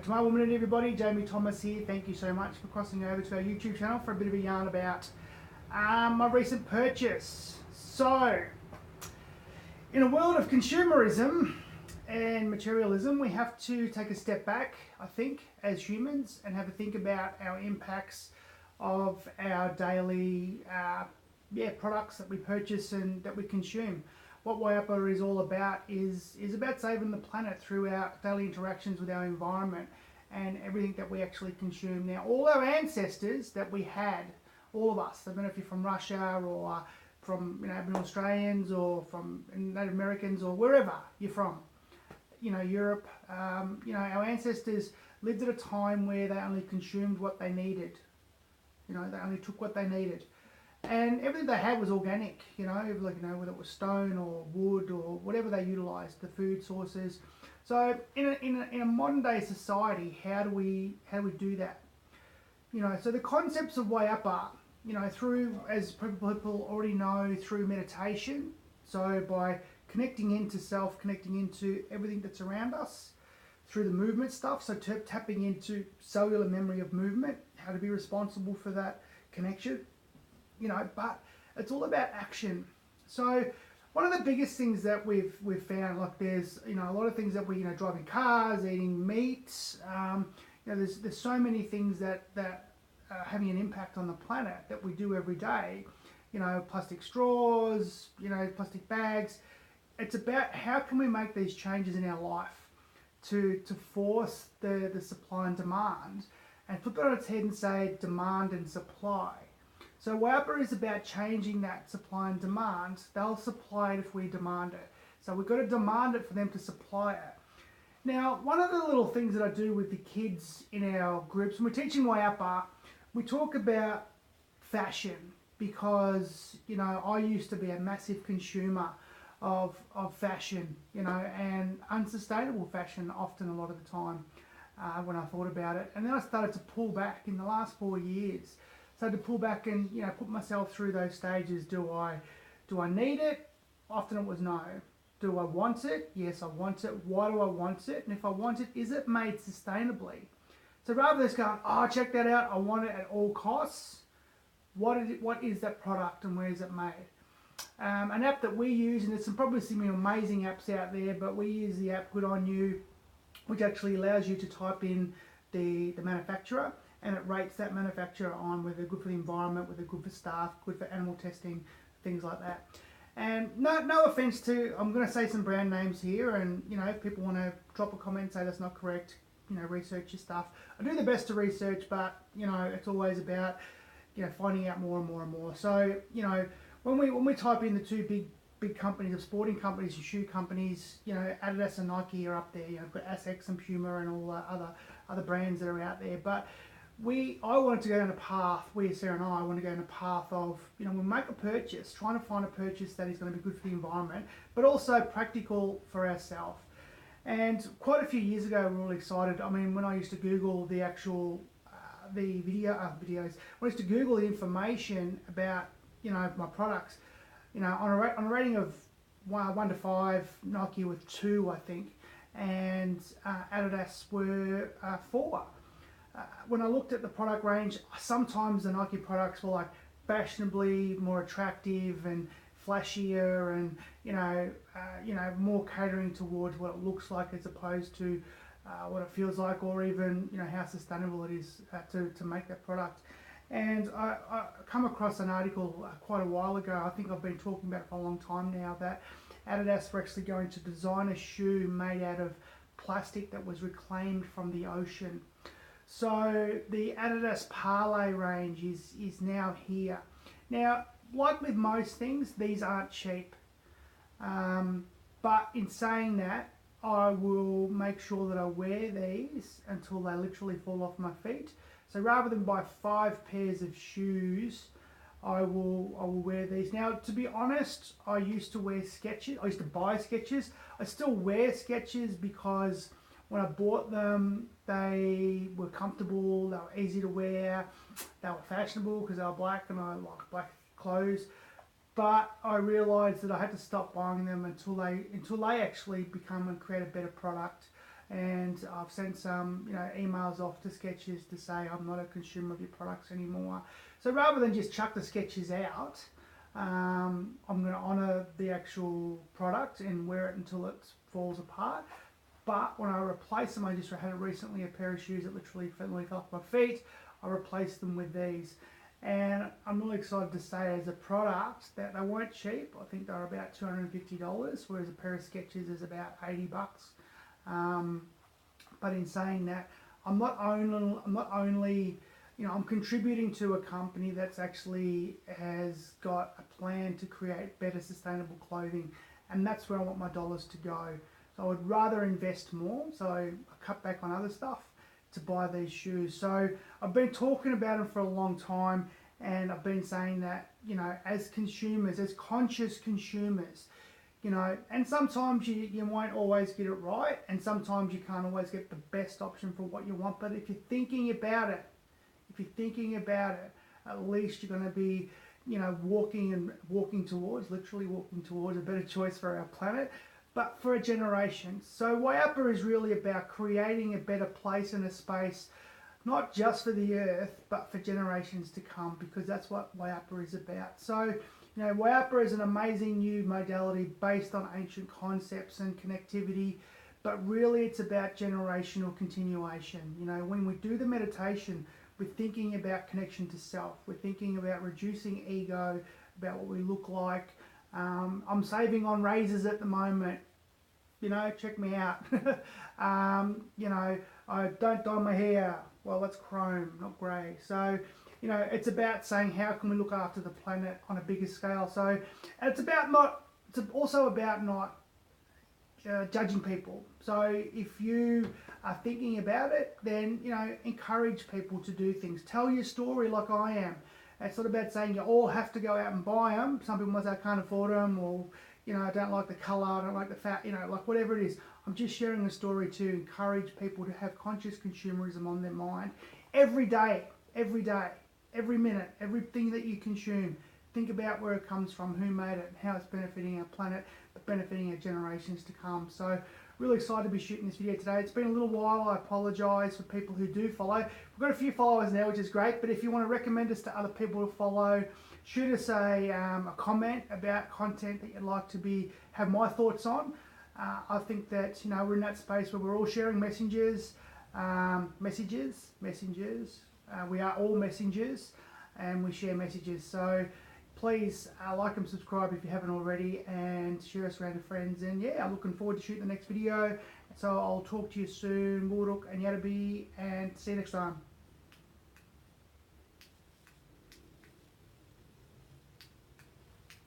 To my woman and everybody, Jamie Thomas here. Thank you so much for crossing over to our YouTube channel for a bit of a yarn about my recent purchase. So, in a world of consumerism and materialism, we have to take a step back, I think, as humans, and have a think about our impacts of our daily products that we purchase and that we consume. What Waiapa is all about is about saving the planet through our daily interactions with our environment and everything that we actually consume. Now, all our ancestors that we had, all of us, I don't know if you're from Russia or from Aboriginal Australians or from Native Americans or wherever you're from, Europe, our ancestors lived at a time where they only consumed what they needed. They only took what they needed. And everything they had was organic, whether it was stone or wood or whatever they utilised, the food sources. So in a modern day society, how do we do that? So the concepts of Waiapa, through, as people already know, through meditation. So by connecting into self, connecting into everything that's around us, through the movement stuff. So tapping into cellular memory of movement, how to be responsible for that connection. But it's all about action. So one of the biggest things that we've found, like there's a lot of things that we driving cars, eating meat. There's so many things that are having an impact on the planet that we do every day. Plastic straws, plastic bags. It's about how can we make these changes in our life to force the supply and demand, and flip it on its head and say demand and supply. So Waiapa is about changing that supply and demand. They'll supply it if we demand it. So we've got to demand it for them to supply it. Now, one of the little things that I do with the kids in our groups, when we're teaching Waiapa, we talk about fashion because, I used to be a massive consumer of fashion, and unsustainable fashion often a lot of the time when I thought about it. And then I started to pull back in the last 4 years. So to pull back and put myself through those stages. Do I need it? Often it was no. Do I want it? Yes, I want it. Why do I want it? And if I want it, is it made sustainably? So rather than just going, oh, check that out, I want it at all costs. What is that product and where is it made? An app that we use, and there's probably some amazing apps out there, but we use the app Good On You, which actually allows you to type in the manufacturer, and it rates that manufacturer on whether they're good for the environment, whether they're good for staff, good for animal testing, things like that. And no offense to, I'm going to say some brand names here, and if people want to drop a comment, say that's not correct, research your stuff. I do the best to research, but it's always about finding out more and more and more. So when we type in the two big companies of sporting companies and shoe companies, Adidas and Nike are up there. You've got Asics and Puma and all the other brands that are out there, but I wanted to go down a path, Sarah and I want to go down a path of, we make a purchase, trying to find a purchase that is going to be good for the environment, but also practical for ourselves. And quite a few years ago, we were really excited. I mean, when I used to Google the actual, videos, when I used to Google the information about, my products, on a rating of 1 to 5, Nike were 2, I think, and Adidas were 4. When I looked at the product range, sometimes the Nike products were like fashionably more attractive and flashier, and more catering towards what it looks like as opposed to what it feels like, or even how sustainable it is to make that product. And I come across an article quite a while ago. I think I've been talking about it for a long time now, that Adidas were actually going to design a shoe made out of plastic that was reclaimed from the ocean. So the Adidas Parlay range is now here. Now, like with most things, these aren't cheap. But in saying that, I will make sure that I wear these until they literally fall off my feet. So rather than buy 5 pairs of shoes, I will wear these. Now, to be honest, I used to wear Skechers. I used to buy Skechers. I still wear Skechers because when I bought them, they were comfortable, they were easy to wear, they were fashionable because they were black and I like black clothes. But I realised that I had to stop buying them until they actually become and create a better product and I've sent some emails off to Skechers to say I'm not a consumer of your products anymore. So rather than just chuck the Skechers out, I'm going to honour the actual product and wear it until it falls apart. But when I replace them, I just had recently a pair of shoes that literally fell off my feet. I replaced them with these. And I'm really excited to say as a product that they weren't cheap. I think they were about $250, whereas a pair of Skechers is about $80. But in saying that, I'm not only I'm contributing to a company that's actually has got a plan to create better sustainable clothing, and that's where I want my dollars to go. So I would rather invest more, so I cut back on other stuff to buy these shoes. So I've been talking about them for a long time, and I've been saying that, as consumers, as conscious consumers, and sometimes you won't always get it right, and sometimes you can't always get the best option for what you want. But if you're thinking about it, at least you're going to be, literally walking towards a better choice for our planet, but for a generation. So Wayapa is really about creating a better place and a space, not just for the earth, but for generations to come, because that's what Wayapa is about. So, Wayapa is an amazing new modality based on ancient concepts and connectivity, but really it's about generational continuation. When we do the meditation, we're thinking about connection to self. We're thinking about reducing ego, about what we look like. I'm saving on razors at the moment. Check me out. I don't dye my hair. Well, that's chrome, not grey. So, it's about saying how can we look after the planet on a bigger scale. So, and it's also about not judging people. So if you are thinking about it, then encourage people to do things. Tell your story like I am. It's not about saying you all have to go out and buy them. Some people might say I can't afford them, or I don't like the colour, I don't like the fat, like whatever it is. I'm just sharing a story to encourage people to have conscious consumerism on their mind every day, every minute, everything that you consume. Think about where it comes from, who made it, and how it's benefiting our planet, but benefiting our generations to come. So really excited to be shooting this video today. It's been a little while. I apologise for people who do follow. We've got a few followers now, which is great, but if you want to recommend us to other people to follow, shoot us a comment about content that you'd like to have my thoughts on. I think that we're in that space where we're all sharing messengers. We are all messengers, and we share messages. So please like and subscribe if you haven't already, and share us around to friends. And yeah, I'm looking forward to shooting the next video. So I'll talk to you soon. Muruk and Yadabi, and see you next time.